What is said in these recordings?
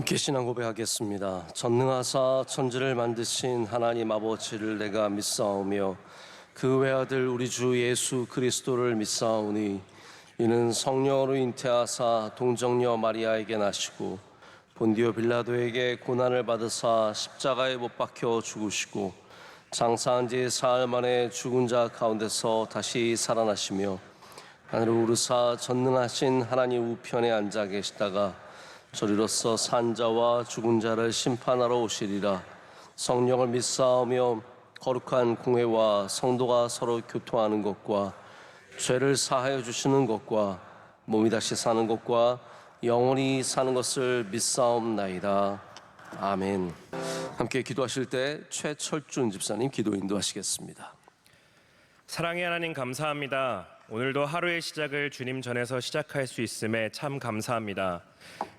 함께 신앙 고백하겠습니다. 전능하사 천지를 만드신 하나님 아버지를 내가 믿사오며 그 외아들 우리 주 예수 그리스도를 믿사오니 이는 성령으로 잉태하사 동정녀 마리아에게 나시고 본디오 빌라도에게 고난을 받으사 십자가에 못 박혀 죽으시고 장사한 지 사흘 만에 죽은 자 가운데서 다시 살아나시며 하늘을 오르사 전능하신 하나님 우편에 앉아 계시다가 저리로서 산자와 죽은 자를 심판하러 오시리라. 성령을 믿사오며 거룩한 공회와 성도가 서로 교통하는 것과 죄를 사하여 주시는 것과 몸이 다시 사는 것과 영원히 사는 것을 믿사옵나이다. 아멘. 함께 기도하실 때 최철준 집사님 기도 인도하시겠습니다. 사랑의 하나님 감사합니다. 오늘도 하루의 시작을 주님 전에서 시작할 수 있음에 참 감사합니다.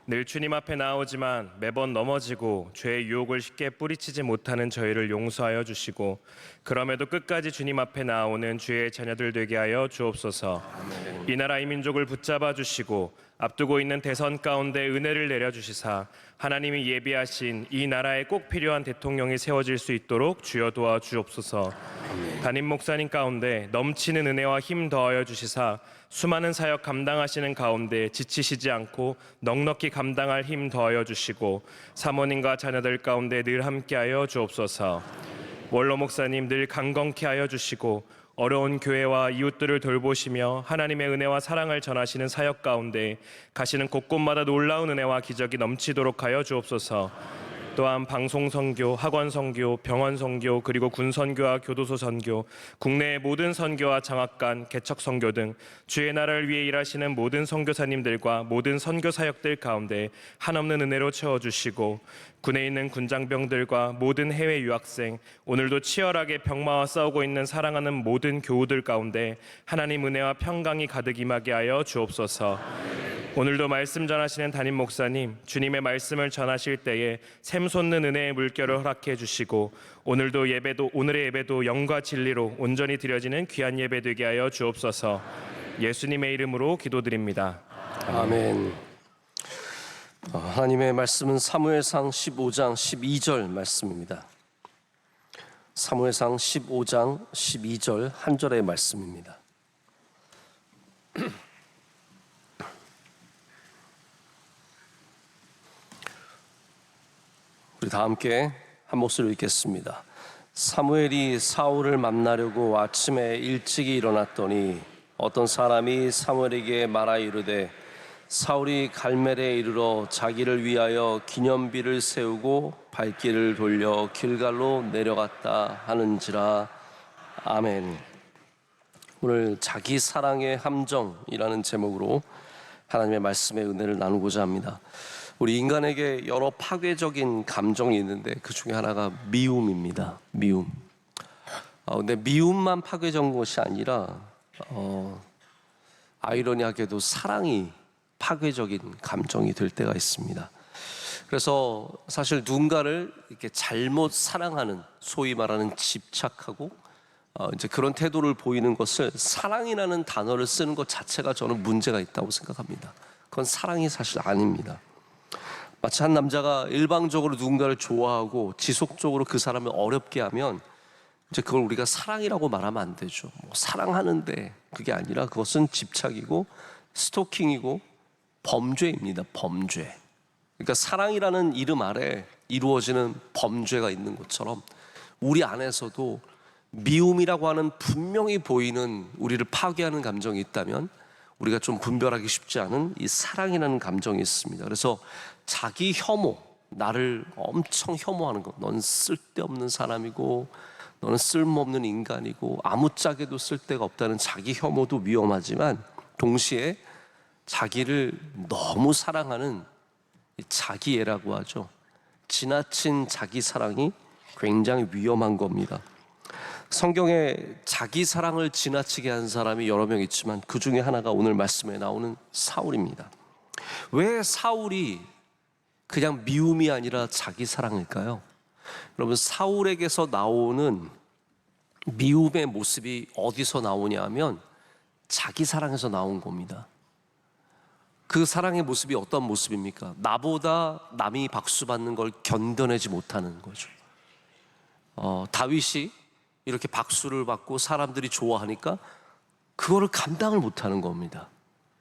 늘 주님 앞에 나오지만 매번 넘어지고 죄의 유혹을 쉽게 뿌리치지 못하는 저희를 용서하여 주시고 그럼에도 끝까지 주님 앞에 나오는 주의 자녀들 되게 하여 주옵소서. 아멘. 이 나라 이 민족을 붙잡아 주시고 앞두고 있는 대선 가운데 은혜를 내려주시사 하나님이 예비하신 이 나라에 꼭 필요한 대통령이 세워질 수 있도록 주여 도와주옵소서. 아멘. 담임 목사님 가운데 넘치는 은혜와 힘 더하여 주시사 수많은 사역 감당하시는 가운데 지치시지 않고 넉넉히 감당할 힘 더하여 주시고 사모님과 자녀들 가운데 늘 함께하여 주옵소서. 원로 목사님 늘 강건케 하여 주시고 어려운 교회와 이웃들을 돌보시며 하나님의 은혜와 사랑을 전하시는 사역 가운데 가시는 곳곳마다 놀라운 은혜와 기적이 넘치도록 하여 주옵소서. 또한 방송 선교, 학원 선교, 병원 선교, 그리고 군 선교와 교도소 선교, 국내의 모든 선교와 장학관, 개척 선교 등 주의 나라를 위해 일하시는 모든 선교사님들과 모든 선교 사역들 가운데 한없는 은혜로 채워주시고 군에 있는 군장병들과 모든 해외 유학생, 오늘도 치열하게 병마와 싸우고 있는 사랑하는 모든 교우들 가운데 하나님 은혜와 평강이 가득 임하게 하여 주옵소서. 오늘도 말씀 전하시는 담임 목사님, 주님의 말씀을 전하실 때에 샘솟는 은혜의 물결을 허락해 주시고 오늘의 예배도 영과 진리로 온전히 드려지는 귀한 예배 되게 하여 주옵소서. 예수님의 이름으로 기도드립니다. 아멘. 하나님의 말씀은 사무엘상 15장 12절 말씀입니다. 사무엘상 15장 12절 한 절의 말씀입니다. 우리 다 함께 한 목소리로 읽겠습니다. 사무엘이 사울을 만나려고 아침에 일찍이 일어났더니 어떤 사람이 사무엘에게 말하 이르되 사울이 갈멜에 이르러 자기를 위하여 기념비를 세우고 발길을 돌려 길갈로 내려갔다 하는지라. 아멘. 오늘 자기 사랑의 함정이라는 제목으로 하나님의 말씀의 은혜를 나누고자 합니다. 우리 인간에게 여러 파괴적인 감정이 있는데 그 중에 하나가 미움입니다. 미움. 근데 미움만 파괴적인 것이 아니라 아이러니하게도 사랑이 파괴적인 감정이 될 때가 있습니다. 그래서 사실 누군가를 이렇게 잘못 사랑하는, 소위 말하는 집착하고 이제 그런 태도를 보이는 것을 사랑이라는 단어를 쓰는 것 자체가 저는 문제가 있다고 생각합니다. 그건 사랑이 사실 아닙니다. 마치 한 남자가 일방적으로 누군가를 좋아하고 지속적으로 그 사람을 어렵게 하면 이제 그걸 우리가 사랑이라고 말하면 안 되죠. 사랑하는데 그게 아니라 그것은 집착이고 스토킹이고 범죄입니다. 범죄. 그러니까 사랑이라는 이름 아래 이루어지는 범죄가 있는 것처럼 우리 안에서도 미움이라고 하는 분명히 보이는 우리를 파괴하는 감정이 있다면 우리가 좀 분별하기 쉽지 않은 이 사랑이라는 감정이 있습니다. 그래서 자기 혐오, 나를 엄청 혐오하는 것, 넌 쓸데없는 사람이고 너는 쓸모없는 인간이고 아무짝에도 쓸데가 없다는 자기 혐오도 위험하지만 동시에 자기를 너무 사랑하는 자기애라고 하죠. 지나친 자기 사랑이 굉장히 위험한 겁니다. 성경에 자기 사랑을 지나치게 한 사람이 여러 명 있지만 그 중에 하나가 오늘 말씀에 나오는 사울입니다. 왜 사울이 그냥 미움이 아니라 자기 사랑일까요? 여러분, 사울에게서 나오는 미움의 모습이 어디서 나오냐 하면 자기 사랑에서 나온 겁니다. 그 사랑의 모습이 어떤 모습입니까? 나보다 남이 박수 받는 걸 견뎌내지 못하는 거죠. 다윗이 이렇게 박수를 받고 사람들이 좋아하니까 그거를 감당을 못하는 겁니다.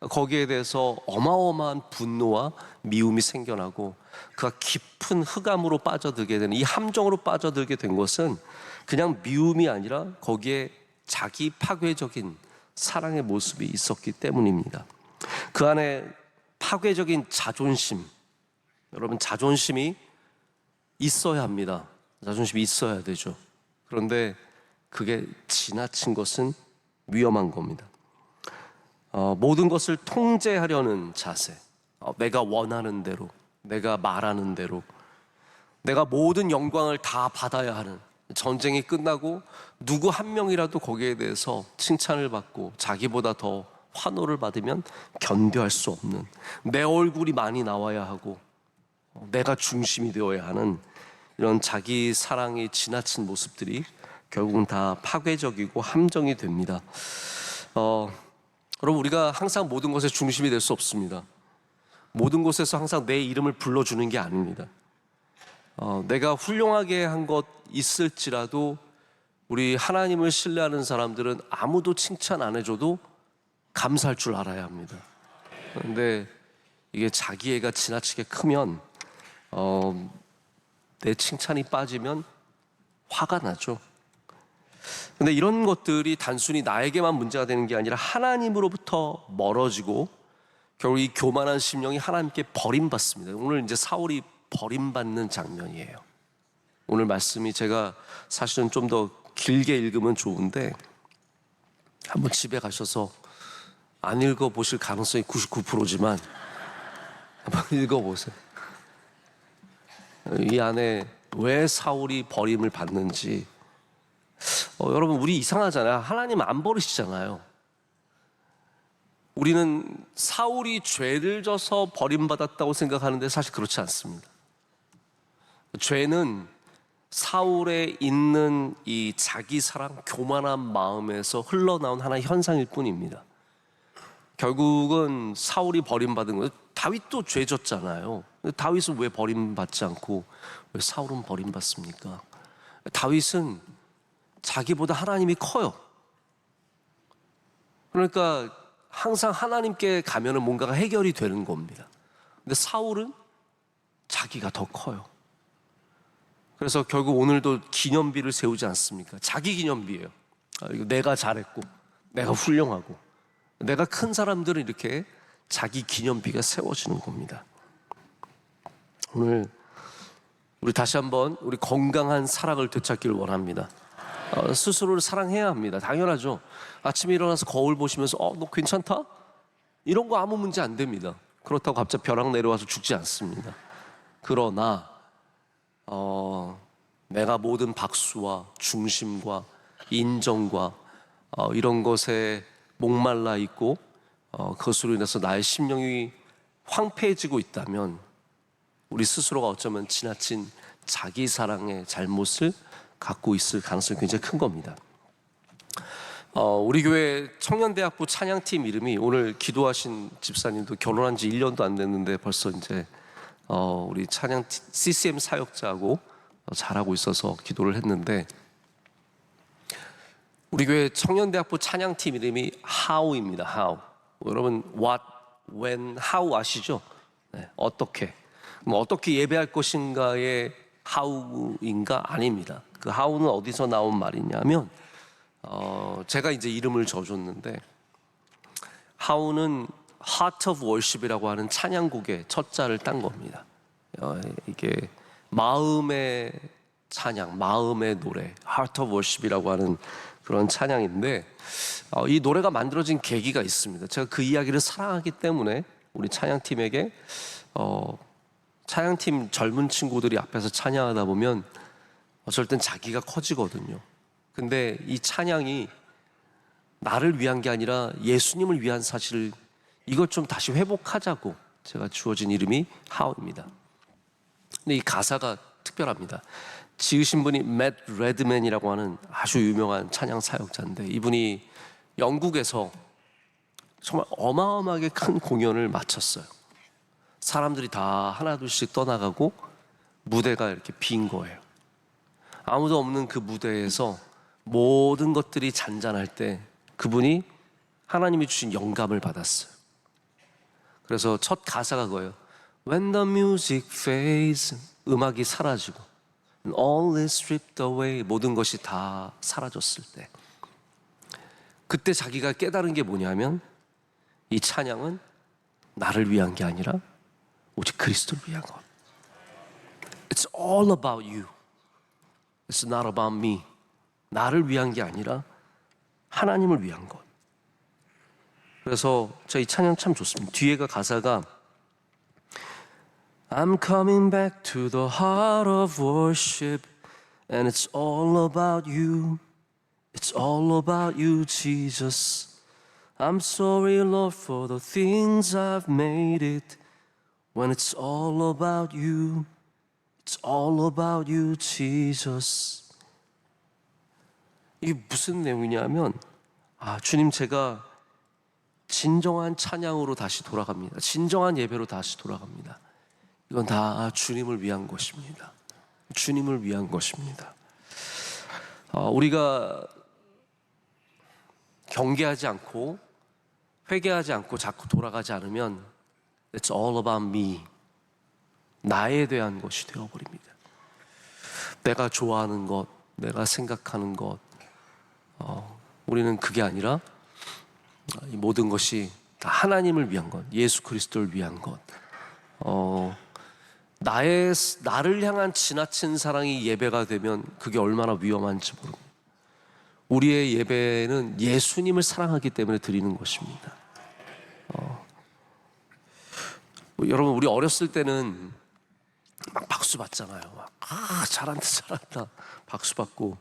거기에 대해서 어마어마한 분노와 미움이 생겨나고 그가 깊은 흑암으로 빠져들게 되는, 이 함정으로 빠져들게 된 것은 그냥 미움이 아니라 거기에 자기 파괴적인 사랑의 모습이 있었기 때문입니다. 그 안에 파괴적인 자존심, 여러분 자존심이 있어야 합니다. 자존심이 있어야 되죠. 그런데 그게 지나친 것은 위험한 겁니다. 모든 것을 통제하려는 자세, 내가 원하는 대로, 내가 말하는 대로, 내가 모든 영광을 다 받아야 하는, 전쟁이 끝나고 누구 한 명이라도 거기에 대해서 칭찬을 받고 자기보다 더 환호를 받으면 견뎌할 수 없는, 내 얼굴이 많이 나와야 하고 내가 중심이 되어야 하는 이런 자기 사랑이 지나친 모습들이 결국은 다 파괴적이고 함정이 됩니다. 여러분, 우리가 항상 모든 것의 중심이 될 수 없습니다. 모든 곳에서 항상 내 이름을 불러주는 게 아닙니다. 내가 훌륭하게 한 것 있을지라도 우리 하나님을 신뢰하는 사람들은 아무도 칭찬 안 해줘도 감사할 줄 알아야 합니다. 그런데 이게 자기애가 지나치게 크면 내 칭찬이 빠지면 화가 나죠. 근데 이런 것들이 단순히 나에게만 문제가 되는 게 아니라 하나님으로부터 멀어지고 결국 이 교만한 심령이 하나님께 버림받습니다. 오늘 이제 사울이 버림받는 장면이에요. 오늘 말씀이 제가 사실은 좀 더 길게 읽으면 좋은데 한번 집에 가셔서 안 읽어보실 가능성이 99%지만 한번 읽어보세요. 이 안에 왜 사울이 버림을 받는지. 여러분, 우리 이상하잖아요. 하나님 안 버리시잖아요. 우리는 사울이 죄를 져서 버림받았다고 생각하는데 사실 그렇지 않습니다. 죄는 사울에 있는 이 자기 사랑, 교만한 마음에서 흘러나온 하나의 현상일 뿐입니다. 결국은 사울이 버림받은 거예요. 다윗도 죄 졌잖아요. 다윗은 왜 버림받지 않고 왜 사울은 버림받습니까? 다윗은 자기보다 하나님이 커요. 그러니까 항상 하나님께 가면은 뭔가가 해결이 되는 겁니다. 근데 사울은 자기가 더 커요. 그래서 결국 오늘도 기념비를 세우지 않습니까? 자기 기념비예요. 이거 내가 잘했고, 내가 훌륭하고, 내가 큰 사람들은 이렇게 자기 기념비가 세워지는 겁니다. 오늘 우리 다시 한번 우리 건강한 사랑을 되찾기를 원합니다. 스스로를 사랑해야 합니다. 당연하죠. 아침에 일어나서 거울 보시면서 너 괜찮다? 이런 거 아무 문제 안 됩니다. 그렇다고 갑자기 벼락 내려와서 죽지 않습니다. 그러나 내가 모든 박수와 중심과 인정과 이런 것에 목말라 있고 그것으로 인해서 나의 심령이 황폐해지고 있다면 우리 스스로가 어쩌면 지나친 자기 사랑의 잘못을 갖고 있을 가능성이 굉장히 큰 겁니다. 우리 교회 청년대학부 찬양팀 이름이, 오늘 기도하신 집사님도 결혼한 지 1년도 안 됐는데 벌써 이제 우리 찬양 CCM 사역자하고 잘하고 있어서 기도를 했는데, 우리 교회 청년대학부 찬양팀 이름이 How입니다. How. 여러분 What, When, How 아시죠? 네, 어떻게. 그럼 어떻게 예배할 것인가의 How인가? 아닙니다. 그 How는 어디서 나온 말이냐면 제가 이제 이름을 져줬는데, How는 Heart of Worship이라고 하는 찬양곡의 첫 자를 딴 겁니다. 이게 마음의 찬양, 마음의 노래, Heart of Worship이라고 하는 그런 찬양인데, 이 노래가 만들어진 계기가 있습니다. 제가 그 이야기를 사랑하기 때문에 우리 찬양팀에게 찬양팀 젊은 친구들이 앞에서 찬양하다 보면 어쩔 땐 자기가 커지거든요. 근데 이 찬양이 나를 위한 게 아니라 예수님을 위한 사실을, 이걸 좀 다시 회복하자고 제가 주어진 이름이 How입니다. 근데 이 가사가 특별합니다. 지으신 분이 맷 레드맨이라고 하는 아주 유명한 찬양 사역자인데, 이분이 영국에서 정말 어마어마하게 큰 공연을 마쳤어요. 사람들이 다 하나둘씩 떠나가고 무대가 이렇게 빈 거예요. 아무도 없는 그 무대에서 모든 것들이 잔잔할 때 그분이 하나님이 주신 영감을 받았어요. 그래서 첫 가사가 그거예요. When the music fades, 음악이 사라지고 and all is stripped away, 모든 것이 다 사라졌을 때, 그때 자기가 깨달은 게 뭐냐면 이 찬양은 나를 위한 게 아니라 오직 그리스도를 위한 것. It's all about you. It's not about me. 나를 위한 게 아니라 하나님을 위한 것. 그래서 저 이 찬양 참 좋습니다. 뒤에가 가사가 I'm coming back to the heart of worship and it's all about you. It's all about you, Jesus. I'm sorry, Lord, for the things I've made it. When it's all about you, it's all about you, Jesus. 이게 무슨 내용이냐면, 주님, 제가 진정한 찬양으로 다시 돌아갑니다. 진정한 예배로 다시 돌아갑니다. 이건 다 주님을 위한 것입니다. 주님을 위한 것입니다. 우리가 경계하지 않고 회개하지 않고 자꾸 돌아가지 않으면 It's all about me. 나에 대한 것이 되어버립니다. 내가 좋아하는 것, 내가 생각하는 것, 우리는 그게 아니라 이 모든 것이 다 하나님을 위한 것, 예수 그리스도를 위한 것. 나를 향한 지나친 사랑이 예배가 되면 그게 얼마나 위험한지 모릅니다. 우리의 예배는 예수님을 사랑하기 때문에 드리는 것입니다. 여러분, 우리 어렸을 때는 막 박수 받잖아요. 잘한다 박수 받고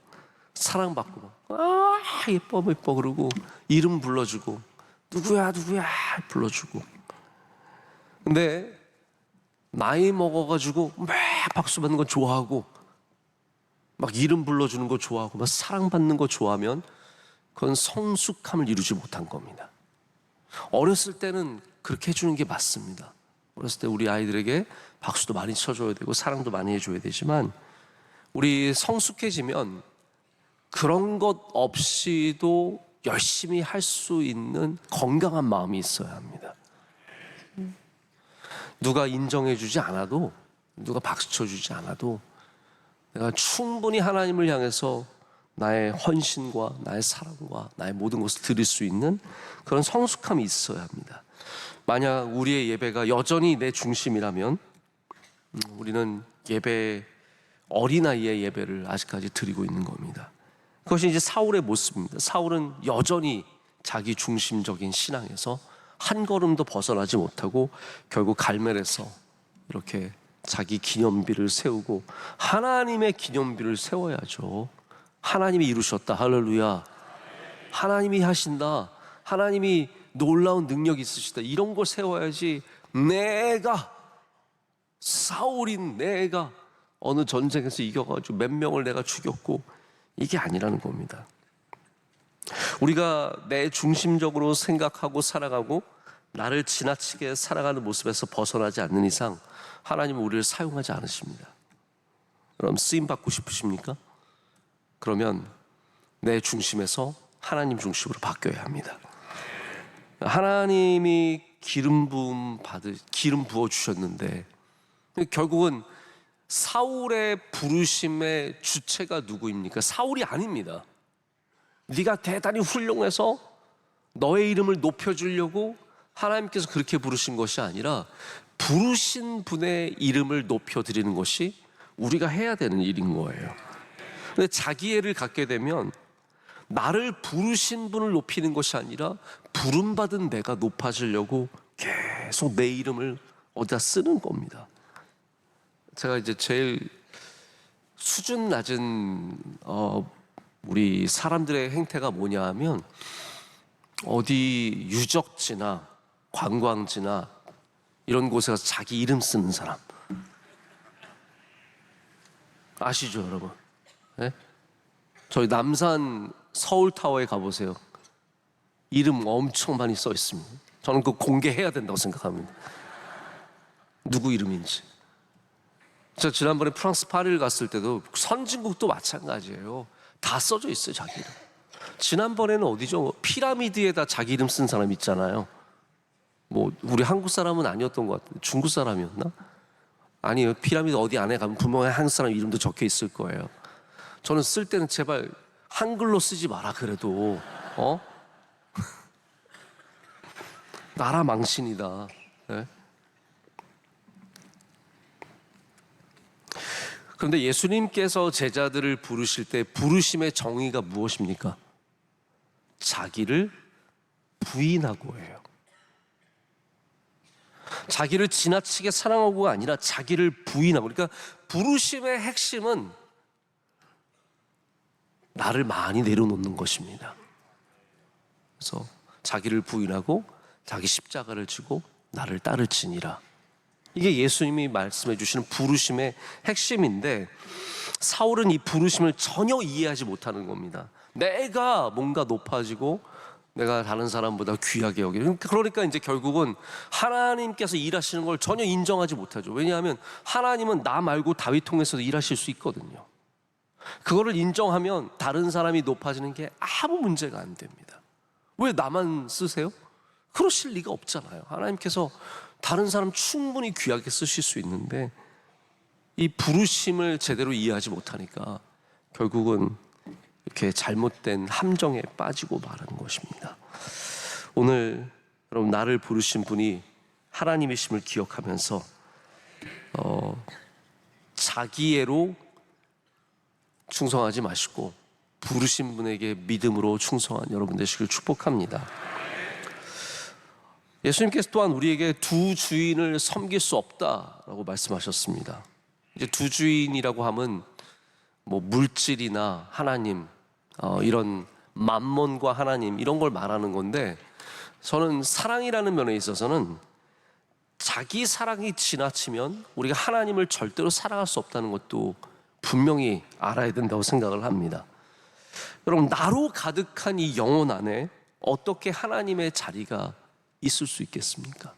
사랑받고 예뻐 그러고 이름 불러주고 누구야 불러주고. 근데 나이 먹어가지고 막 박수 받는 거 좋아하고 막 이름 불러주는 거 좋아하고 막 사랑받는 거 좋아하면 그건 성숙함을 이루지 못한 겁니다. 어렸을 때는 그렇게 해주는 게 맞습니다. 어렸을 때 우리 아이들에게 박수도 많이 쳐줘야 되고 사랑도 많이 해줘야 되지만 우리 성숙해지면 그런 것 없이도 열심히 할 수 있는 건강한 마음이 있어야 합니다. 누가 인정해주지 않아도, 누가 박수 쳐주지 않아도 내가 충분히 하나님을 향해서 나의 헌신과 나의 사랑과 나의 모든 것을 드릴 수 있는 그런 성숙함이 있어야 합니다. 만약 우리의 예배가 여전히 내 중심이라면 우리는 어린아이의 예배를 아직까지 드리고 있는 겁니다. 그것이 이제 사울의 모습입니다. 사울은 여전히 자기 중심적인 신앙에서 한 걸음도 벗어나지 못하고 결국 갈멜에서 이렇게 자기 기념비를 세우고, 하나님의 기념비를 세워야죠. 하나님이 이루셨다. 할렐루야. 하나님이 하신다. 하나님이 놀라운 능력이 있으시다. 이런 걸 세워야지 사울인 내가 어느 전쟁에서 이겨가지고 몇 명을 내가 죽였고, 이게 아니라는 겁니다. 우리가 내 중심적으로 생각하고 살아가고 나를 지나치게 살아가는 모습에서 벗어나지 않는 이상 하나님은 우리를 사용하지 않으십니다. 그럼 쓰임받고 싶으십니까? 그러면 내 중심에서 하나님 중심으로 바뀌어야 합니다. 하나님이 기름 부어 주셨는데 결국은 사울의 부르심의 주체가 누구입니까? 사울이 아닙니다. 네가 대단히 훌륭해서 너의 이름을 높여주려고 하나님께서 그렇게 부르신 것이 아니라 부르신 분의 이름을 높여드리는 것이 우리가 해야 되는 일인 거예요. 근데 자기애를 갖게 되면 나를 부르신 분을 높이는 것이 아니라 부름받은 내가 높아지려고 계속 내 이름을 어디다 쓰는 겁니다. 제가 이제 제일 수준 낮은 우리 사람들의 행태가 뭐냐 하면 어디 유적지나 관광지나 이런 곳에 가서 자기 이름 쓰는 사람 아시죠, 여러분? 네? 저희 남산 서울타워에 가보세요. 이름 엄청 많이 써 있습니다. 저는 그거 공개해야 된다고 생각합니다. 누구 이름인지. 제가 지난번에 프랑스 파리를 갔을 때도 선진국도 마찬가지예요. 다 써져 있어요, 자기 이름. 지난번에는 어디죠? 피라미드에다 자기 이름 쓴 사람 있잖아요. 뭐 우리 한국 사람은 아니었던 것 같은데 중국 사람이었나? 아니요, 피라미드 어디 안에 가면 분명히 한국 사람 이름도 적혀 있을 거예요. 저는 쓸 때는 제발 한글로 쓰지 마라 그래도. 나라 망신이다. 네? 그런데 예수님께서 제자들을 부르실 때 부르심의 정의가 무엇입니까? 자기를 부인하고 해요. 자기를 지나치게 사랑하고가 아니라 자기를 부인하고. 그러니까 부르심의 핵심은 나를 많이 내려놓는 것입니다. 그래서 자기를 부인하고 자기 십자가를 지고 나를 따를지니라. 이게 예수님이 말씀해 주시는 부르심의 핵심인데, 사울은 이 부르심을 전혀 이해하지 못하는 겁니다. 내가 뭔가 높아지고 내가 다른 사람보다 귀하게 여기는. 그러니까 이제 결국은 하나님께서 일하시는 걸 전혀 인정하지 못하죠. 왜냐하면 하나님은 나 말고 다윗 통해서도 일하실 수 있거든요. 그거를 인정하면 다른 사람이 높아지는 게 아무 문제가 안 됩니다. 왜 나만 쓰세요? 그러실 리가 없잖아요. 하나님께서 다른 사람 충분히 귀하게 쓰실 수 있는데, 이 부르심을 제대로 이해하지 못하니까 결국은 이렇게 잘못된 함정에 빠지고 마는 것입니다. 오늘 여러분, 나를 부르신 분이 하나님이심을 기억하면서 자기애로 충성하지 마시고 부르신 분에게 믿음으로 충성한 여러분 되시길 축복합니다. 예수님께서 또한 우리에게 두 주인을 섬길 수 없다라고 말씀하셨습니다. 이제 두 주인이라고 하면 뭐 물질이나 하나님, 이런 만몬과 하나님, 이런 걸 말하는 건데, 저는 사랑이라는 면에 있어서는 자기 사랑이 지나치면 우리가 하나님을 절대로 사랑할 수 없다는 것도 분명히 알아야 된다고 생각을 합니다. 여러분, 나로 가득한 이 영혼 안에 어떻게 하나님의 자리가 있을 수 있겠습니까?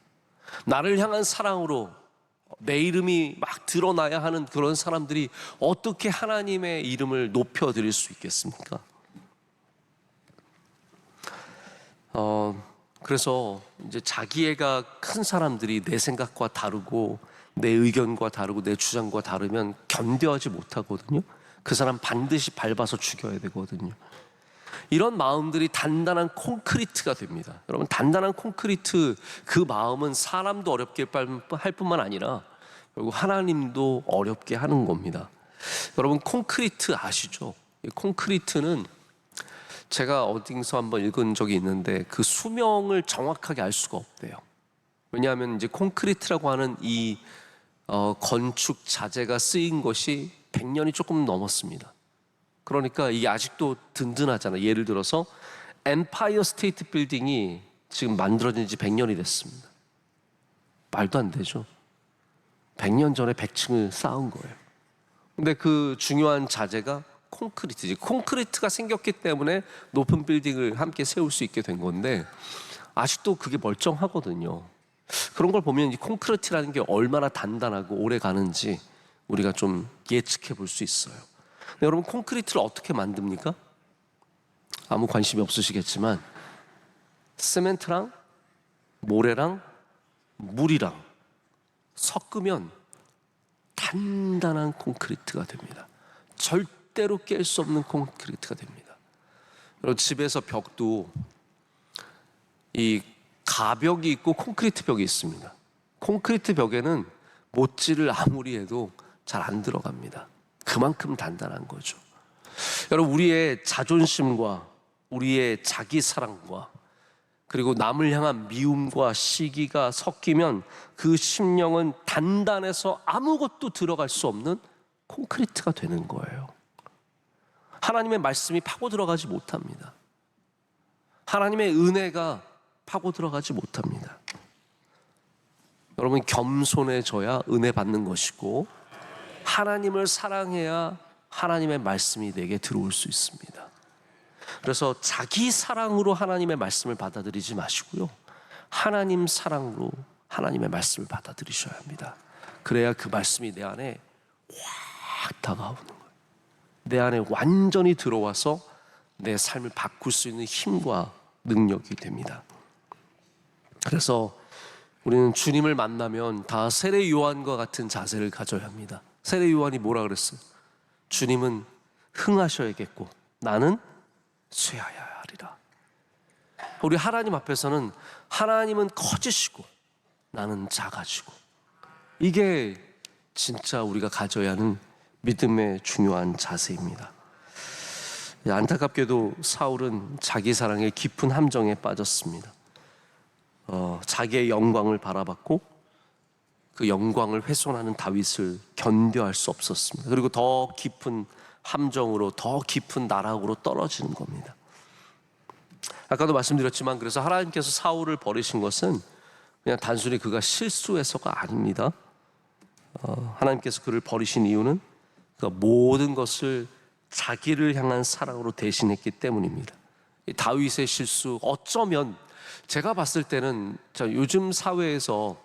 나를 향한 사랑으로 내 이름이 막 드러나야 하는 그런 사람들이 어떻게 하나님의 이름을 높여드릴 수 있겠습니까? 그래서 이제 자기애가 큰 사람들이 내 생각과 다르고 내 의견과 다르고 내 주장과 다르면 견뎌하지 못하거든요. 그 사람 반드시 밟아서 죽여야 되거든요. 이런 마음들이 단단한 콘크리트가 됩니다. 여러분, 단단한 콘크리트, 그 마음은 사람도 어렵게 할 뿐만 아니라 결국 하나님도 어렵게 하는 겁니다. 여러분, 콘크리트 아시죠? 콘크리트는 제가 어디서 한번 읽은 적이 있는데 그 수명을 정확하게 알 수가 없대요. 왜냐하면 이제 콘크리트라고 하는 이 건축 자재가 쓰인 것이 100년이 조금 넘었습니다. 그러니까 이게 아직도 든든하잖아요. 예를 들어서 엠파이어 스테이트 빌딩이 지금 만들어진 지 100년이 됐습니다. 말도 안 되죠. 100년 전에 100층을 쌓은 거예요. 근데 그 중요한 자재가 콘크리트지. 콘크리트가 생겼기 때문에 높은 빌딩을 함께 세울 수 있게 된 건데, 아직도 그게 멀쩡하거든요. 그런 걸 보면 이 콘크리트라는 게 얼마나 단단하고 오래 가는지 우리가 좀 예측해 볼 수 있어요. 근데 여러분, 콘크리트를 어떻게 만듭니까? 아무 관심이 없으시겠지만 시멘트랑 모래랑 물이랑 섞으면 단단한 콘크리트가 됩니다. 절대로 깰 수 없는 콘크리트가 됩니다. 여러분, 집에서 벽도 이 가벽이 있고 콘크리트 벽이 있습니다. 콘크리트 벽에는 못질을 아무리 해도 잘 안 들어갑니다. 그만큼 단단한 거죠. 여러분, 우리의 자존심과 우리의 자기 사랑과 그리고 남을 향한 미움과 시기가 섞이면 그 심령은 단단해서 아무것도 들어갈 수 없는 콘크리트가 되는 거예요. 하나님의 말씀이 파고 들어가지 못합니다. 하나님의 은혜가 파고 들어가지 못합니다. 여러분, 겸손해져야 은혜 받는 것이고 하나님을 사랑해야 하나님의 말씀이 내게 들어올 수 있습니다. 그래서 자기 사랑으로 하나님의 말씀을 받아들이지 마시고요, 하나님 사랑으로 하나님의 말씀을 받아들이셔야 합니다. 그래야 그 말씀이 내 안에 확 다가오는 거예요. 내 안에 완전히 들어와서 내 삶을 바꿀 수 있는 힘과 능력이 됩니다. 그래서 우리는 주님을 만나면 다 세례 요한과 같은 자세를 가져야 합니다. 세례 요한이 뭐라 그랬어요? 주님은 흥하셔야겠고 나는 쇠하여야 하리라. 우리 하나님 앞에서는 하나님은 커지시고 나는 작아지고, 이게 진짜 우리가 가져야 하는 믿음의 중요한 자세입니다. 안타깝게도 사울은 자기 사랑의 깊은 함정에 빠졌습니다. 자기의 영광을 바라봤고 그 영광을 훼손하는 다윗을 견뎌할 수 없었습니다. 그리고 더 깊은 함정으로, 더 깊은 나락으로 떨어지는 겁니다. 아까도 말씀드렸지만, 그래서 하나님께서 사울을 버리신 것은 그냥 단순히 그가 실수해서가 아닙니다. 하나님께서 그를 버리신 이유는 그가 모든 것을 자기를 향한 사랑으로 대신했기 때문입니다. 다윗의 실수, 어쩌면 제가 봤을 때는 요즘 사회에서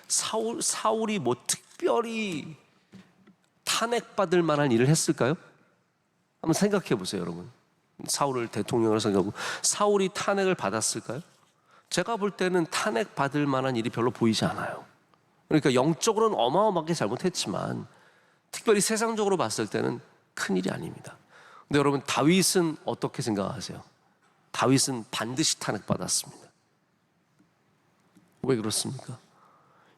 사울이 뭐 특별히 탄핵받을 만한 일을 했을까요? 한번 생각해 보세요, 여러분. 사울을 대통령으로 생각하고 사울이 탄핵을 받았을까요? 제가 볼 때는 탄핵받을 만한 일이 별로 보이지 않아요. 그러니까 영적으로는 어마어마하게 잘못했지만 특별히 세상적으로 봤을 때는 큰일이 아닙니다. 근데 여러분, 다윗은 어떻게 생각하세요? 다윗은 반드시 탄핵받았습니다. 왜 그렇습니까?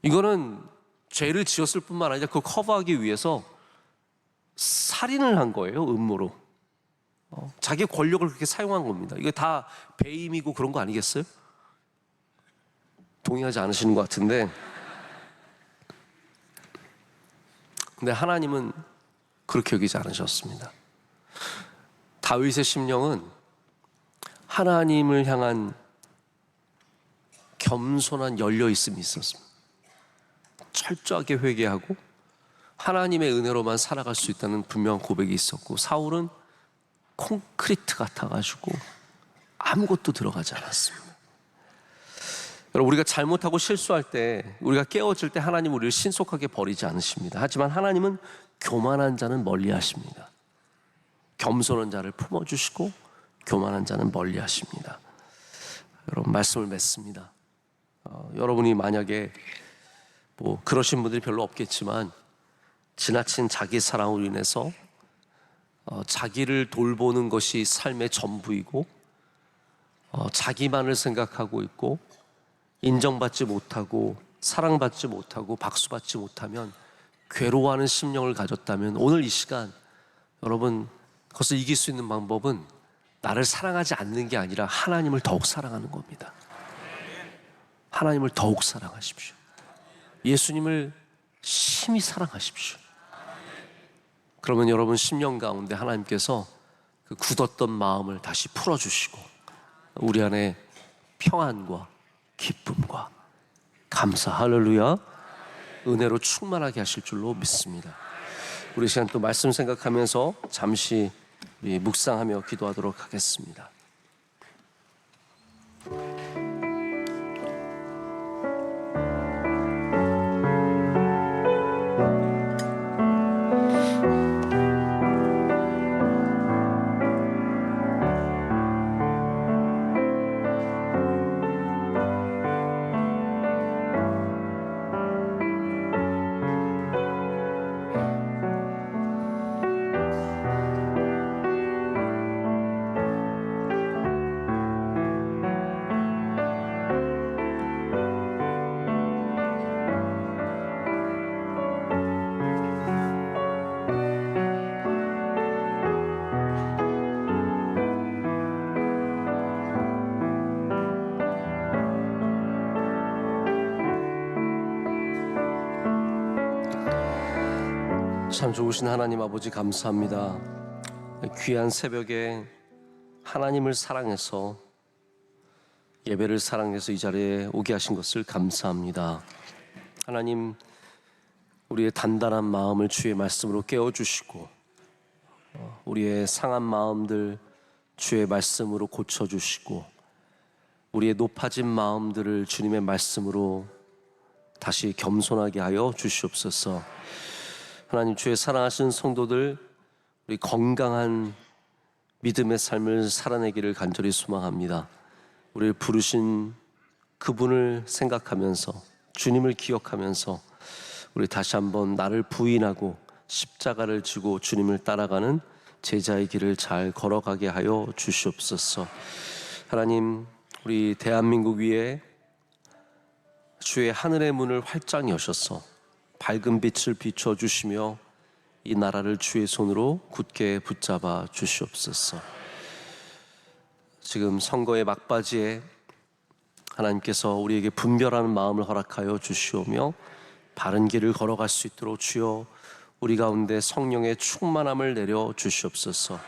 이거는 죄를 지었을 뿐만 아니라 그걸 커버하기 위해서 살인을 한 거예요, 음모로. 자기 권력을 그렇게 사용한 겁니다. 이게 다 배임이고 그런 거 아니겠어요? 동의하지 않으시는 것 같은데, 근데 하나님은 그렇게 여기지 않으셨습니다. 다윗의 심령은 하나님을 향한 겸손한 열려있음이 있었습니다. 철저하게 회개하고 하나님의 은혜로만 살아갈 수 있다는 분명한 고백이 있었고, 사울은 콘크리트 같아가지고 아무것도 들어가지 않았습니다. 여러분, 우리가 잘못하고 실수할 때, 우리가 깨어질 때 하나님은 우리를 신속하게 버리지 않으십니다. 하지만 하나님은 교만한 자는 멀리 하십니다. 겸손한 자를 품어주시고 교만한 자는 멀리 하십니다. 여러분, 말씀을 맺습니다. 여러분이 만약에 뭐 그러신 분들이 별로 없겠지만, 지나친 자기 사랑으로 인해서 자기를 돌보는 것이 삶의 전부이고 자기만을 생각하고 있고 인정받지 못하고 사랑받지 못하고 박수받지 못하면 괴로워하는 심령을 가졌다면, 오늘 이 시간 여러분, 그것을 이길 수 있는 방법은 나를 사랑하지 않는 게 아니라 하나님을 더욱 사랑하는 겁니다. 하나님을 더욱 사랑하십시오. 예수님을 심히 사랑하십시오. 그러면 여러분 심령 가운데 하나님께서 그 굳었던 마음을 다시 풀어주시고 우리 안에 평안과 기쁨과 감사, 할렐루야, 은혜로 충만하게 하실 줄로 믿습니다. 우리 시간 또 말씀 생각하면서 잠시 우리 묵상하며 기도하도록 하겠습니다. 참 좋으신 하나님 아버지, 감사합니다. 귀한 새벽에 하나님을 사랑해서, 예배를 사랑해서 이 자리에 오게 하신 것을 감사합니다. 하나님, 우리의 단단한 마음을 주의 말씀으로 깨워주시고 우리의 상한 마음들, 주의 말씀으로 고쳐주시고 우리의 높아진 마음들을 주님의 말씀으로 다시 겸손하게 하여 주시옵소서. 하나님, 주의 사랑하시는 성도들, 우리 건강한 믿음의 삶을 살아내기를 간절히 소망합니다. 우리를 부르신 그분을 생각하면서, 주님을 기억하면서 우리 다시 한번 나를 부인하고 십자가를 지고 주님을 따라가는 제자의 길을 잘 걸어가게 하여 주시옵소서. 하나님, 우리 대한민국 위에 주의 하늘의 문을 활짝 여셔서 밝은 빛을 비춰주시며 이 나라를 주의 손으로 굳게 붙잡아 주시옵소서. 지금 선거의 막바지에 하나님께서 우리에게 분별하는 마음을 허락하여 주시오며 바른 길을 걸어갈 수 있도록 주여 우리 가운데 성령의 충만함을 내려 주시옵소서.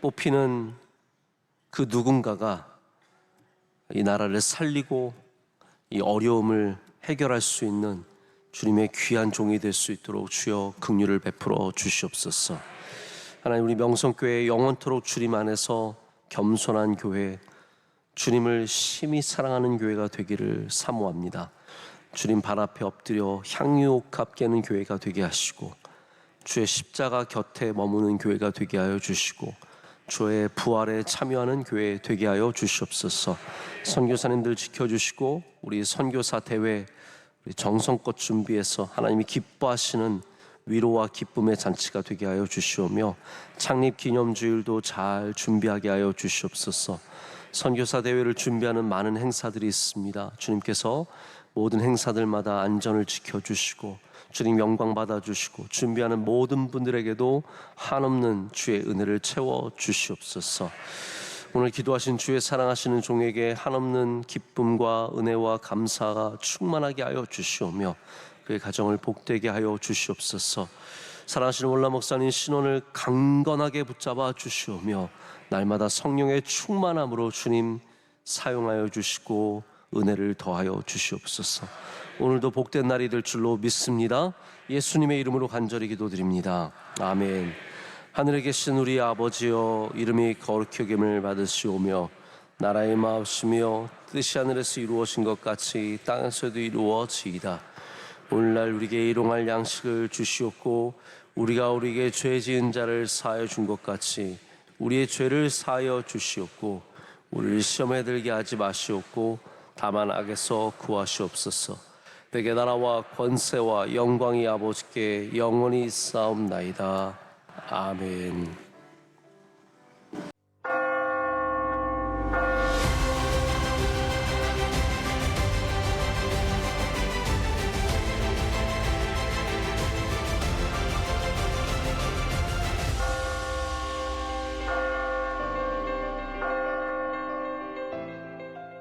뽑히는 그 누군가가 이 나라를 살리고 이 어려움을 해결할 수 있는 주님의 귀한 종이 될 수 있도록 주여 긍휼을 베풀어 주시옵소서. 하나님, 우리 명성교회 영원토록 주님 안에서 겸손한 교회, 주님을 심히 사랑하는 교회가 되기를 사모합니다. 주님 발 앞에 엎드려 향유옥합 깨는 교회가 되게 하시고 주의 십자가 곁에 머무는 교회가 되게 하여 주시고 주의 부활에 참여하는 교회 되게 하여 주시옵소서. 선교사님들 지켜주시고 우리 선교사 대회 우리 정성껏 준비해서 하나님이 기뻐하시는 위로와 기쁨의 잔치가 되게 하여 주시오며 창립기념주일도 잘 준비하게 하여 주시옵소서. 선교사 대회를 준비하는 많은 행사들이 있습니다. 주님께서 모든 행사들마다 안전을 지켜주시고 주님 영광 받아주시고 준비하는 모든 분들에게도 한없는 주의 은혜를 채워 주시옵소서. 오늘 기도하신 주의 사랑하시는 종에게 한없는 기쁨과 은혜와 감사가 충만하게 하여 주시오며 그의 가정을 복되게 하여 주시옵소서. 사랑하시는 월남 목사님 신원을 강건하게 붙잡아 주시오며 날마다 성령의 충만함으로 주님 사용하여 주시고 은혜를 더하여 주시옵소서. 오늘도 복된 날이 될 줄로 믿습니다. 예수님의 이름으로 간절히 기도드립니다. 아멘. 하늘에 계신 우리 아버지여, 이름이 거룩히 여김을 받으시오며 나라의 마옵시며 뜻이 하늘에서 이루어진 것 같이 땅에서도 이루어지이다. 오늘날 우리에게 일용할 양식을 주시옵고 우리가 우리에게 죄 지은 자를 사하여 준 것 같이 우리의 죄를 사하여 주시옵고 우리를 시험에 들게 하지 마시옵고 다만 악에서 구하시옵소서. 내게 나라와 권세와 영광이 아버지께 영원히 있사옵나이다. 아멘.